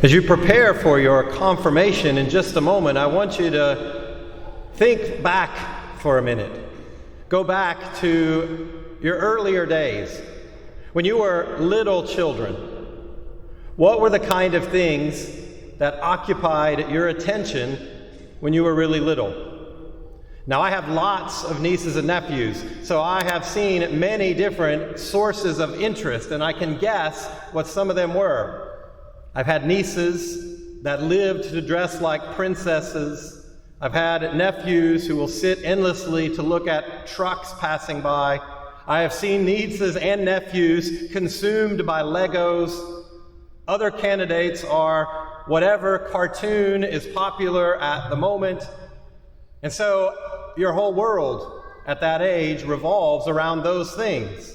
As you prepare for your confirmation in just a moment, I want you to think back for a minute. Go back to your earlier days, when you were little children. What were the kind of things that occupied your attention when you were really little? Now, I have lots of nieces and nephews, so I have seen many different sources of interest, and I can guess what some of them were. I've had nieces that lived to dress like princesses. I've had nephews who will sit endlessly to look at trucks passing by. I have seen nieces and nephews consumed by Legos. Other candidates are whatever cartoon is popular at the moment. And so your whole world at that age revolves around those things.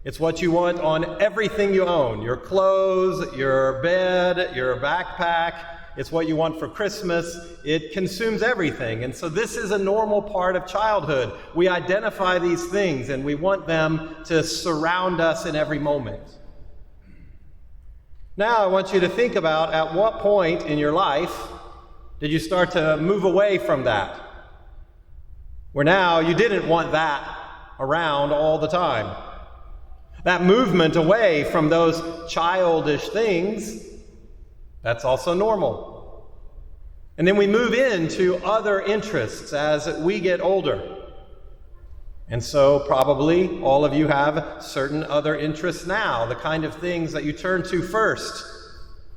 It's what you want on everything you own, your clothes, your bed, your backpack. It's what you want for Christmas. It consumes everything. And so this is a normal part of childhood. We identify these things and we want them to surround us in every moment. Now I want you to think about at what point in your life did you start to move away from that? Where now you didn't want that around all the time. That movement away from those childish things, that's also normal. And then we move into other interests as we get older. And so probably all of you have certain other interests now, the kind of things that you turn to first,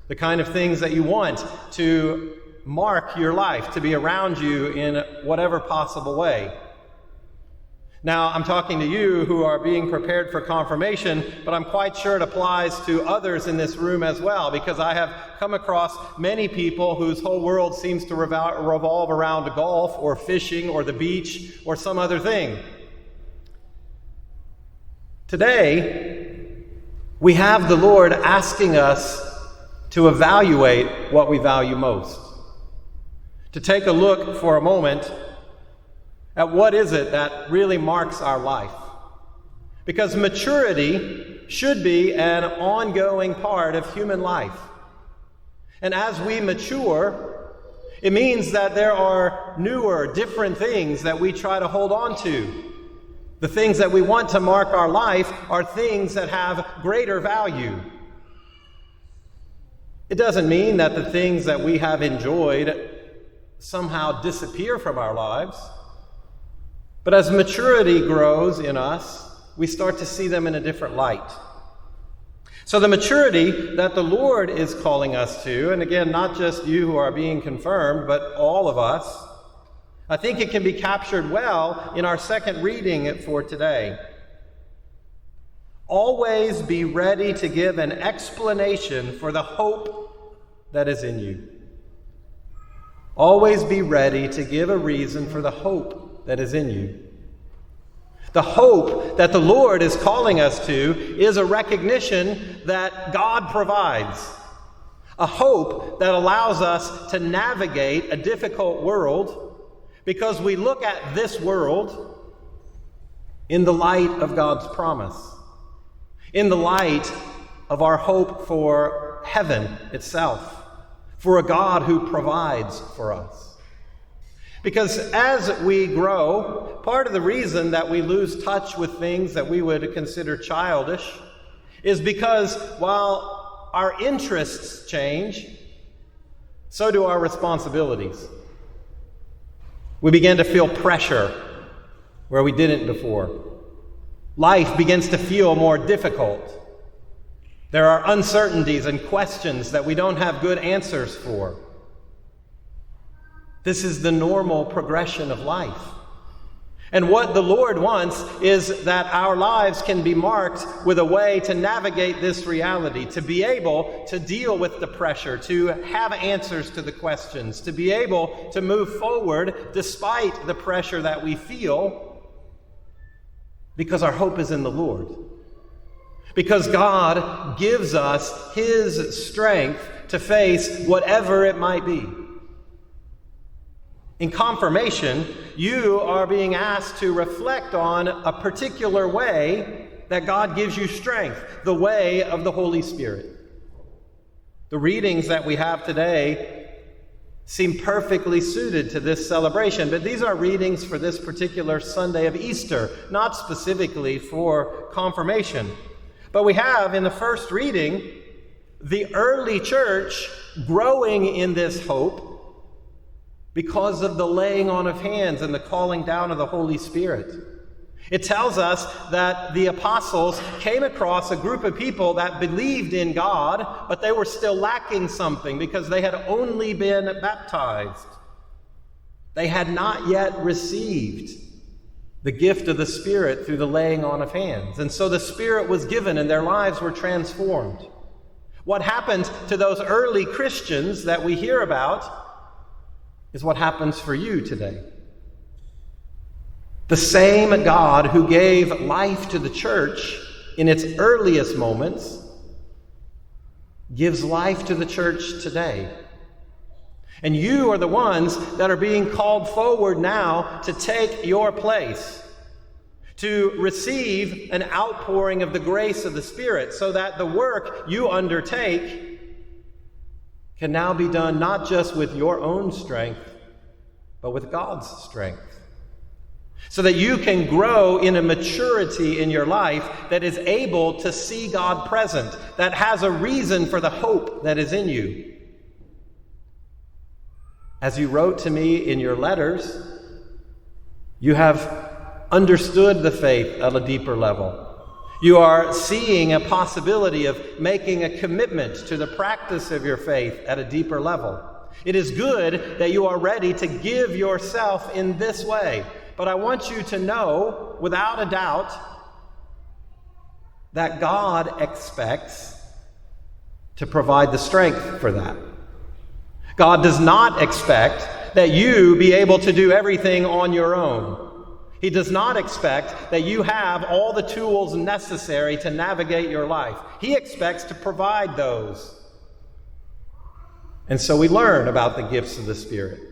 the kind of things that you want to mark your life, to be around you in whatever possible way. Now, I'm talking to you who are being prepared for confirmation, but I'm quite sure it applies to others in this room as well, because I have come across many people whose whole world seems to revolve around golf or fishing or the beach or some other thing. Today, we have the Lord asking us to evaluate what we value most, to take a look for a moment at what is it that really marks our life. Because maturity should be an ongoing part of human life. And as we mature, it means that there are newer, different things that we try to hold on to. The things that we want to mark our life are things that have greater value. It doesn't mean that the things that we have enjoyed somehow disappear from our lives. But as maturity grows in us, we start to see them in a different light. So the maturity that the Lord is calling us to, and again, not just you who are being confirmed, but all of us, I think it can be captured well in our second reading for today. Always be ready to give an explanation for the hope that is in you. Always be ready to give a reason for the hope that is in you. The hope that the Lord is calling us to is a recognition that God provides. A hope that allows us to navigate a difficult world because we look at this world in the light of God's promise, in the light of our hope for heaven itself, for a God who provides for us. Because as we grow, part of the reason that we lose touch with things that we would consider childish is because while our interests change, so do our responsibilities. We begin to feel pressure where we didn't before. Life begins to feel more difficult. There are uncertainties and questions that we don't have good answers for. This is the normal progression of life. And what the Lord wants is that our lives can be marked with a way to navigate this reality, to be able to deal with the pressure, to have answers to the questions, to be able to move forward despite the pressure that we feel, because our hope is in the Lord. Because God gives us His strength to face whatever it might be. In confirmation, you are being asked to reflect on a particular way that God gives you strength, the way of the Holy Spirit. The readings that we have today seem perfectly suited to this celebration, but these are readings for this particular Sunday of Easter, not specifically for confirmation. But we have in the first reading the early church growing in this hope because of the laying on of hands and the calling down of the Holy Spirit. It tells us that the apostles came across a group of people that believed in God, but they were still lacking something because they had only been baptized. They had not yet received the gift of the Spirit through the laying on of hands. And so the Spirit was given and their lives were transformed. What happened to those early Christians that we hear about is what happens for you today. The same God who gave life to the church in its earliest moments gives life to the church today. And you are the ones that are being called forward now to take your place, to receive an outpouring of the grace of the Spirit, so that the work you undertake can now be done not just with your own strength, but with God's strength. So that you can grow in a maturity in your life that is able to see God present, that has a reason for the hope that is in you. As you wrote to me in your letters, you have understood the faith at a deeper level. You are seeing a possibility of making a commitment to the practice of your faith at a deeper level. It is good that you are ready to give yourself in this way. But I want you to know, without a doubt, that God expects to provide the strength for that. God does not expect that you be able to do everything on your own. He does not expect that you have all the tools necessary to navigate your life. He expects to provide those. And so we learn about the gifts of the Spirit.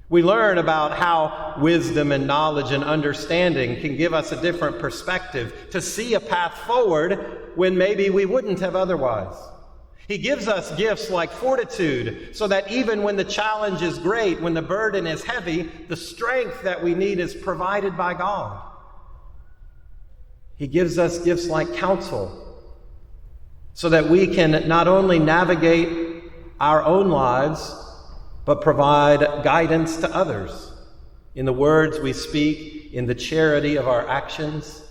We learn about how wisdom and knowledge and understanding can give us a different perspective to see a path forward when maybe we wouldn't have otherwise. He gives us gifts like fortitude, so that even when the challenge is great, when the burden is heavy, the strength that we need is provided by God. He gives us gifts like counsel, so that we can not only navigate our own lives, but provide guidance to others in the words we speak, in the charity of our actions.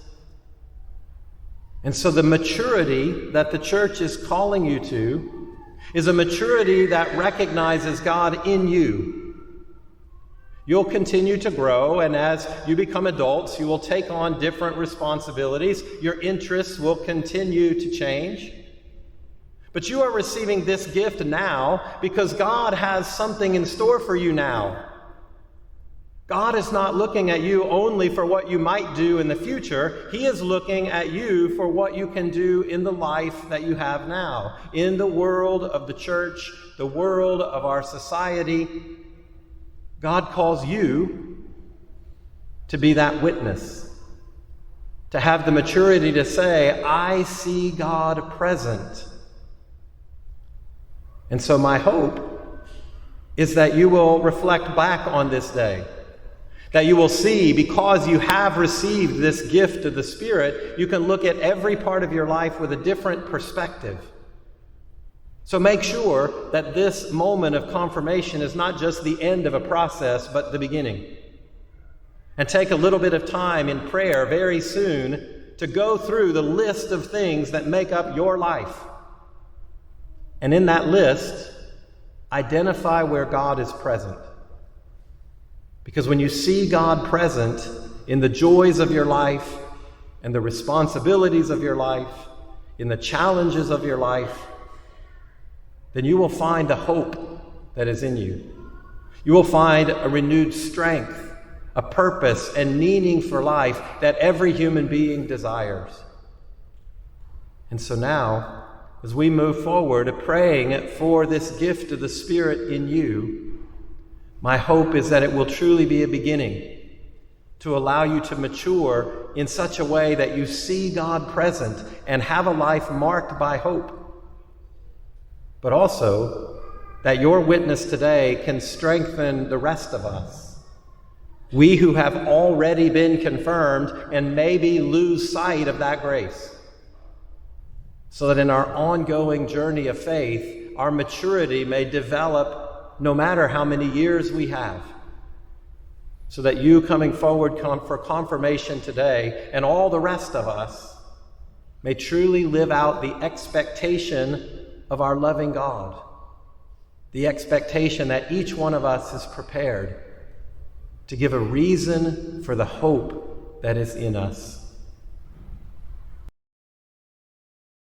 And so the maturity that the church is calling you to is a maturity that recognizes God in you. You'll continue to grow, and as you become adults, you will take on different responsibilities. Your interests will continue to change. But you are receiving this gift now because God has something in store for you now. God is not looking at you only for what you might do in the future. He is looking at you for what you can do in the life that you have now, in the world of the church, the world of our society. God calls you to be that witness, to have the maturity to say, I see God present. And so my hope is that you will reflect back on this day, that you will see, because you have received this gift of the Spirit, you can look at every part of your life with a different perspective. So make sure that this moment of confirmation is not just the end of a process, but the beginning. And take a little bit of time in prayer very soon to go through the list of things that make up your life. And in that list, identify where God is present. Because when you see God present in the joys of your life and the responsibilities of your life, in the challenges of your life, then you will find the hope that is in you. You will find a renewed strength, a purpose, and meaning for life that every human being desires. And so now, as we move forward praying for this gift of the Spirit in you, my hope is that it will truly be a beginning to allow you to mature in such a way that you see God present and have a life marked by hope. but also that your witness today can strengthen the rest of us. We who have already been confirmed and maybe lose sight of that grace, so that in our ongoing journey of faith, our maturity may develop no matter how many years we have. So that you coming forward for confirmation today and all the rest of us may truly live out the expectation of our loving God, the expectation that each one of us is prepared to give a reason for the hope that is in us.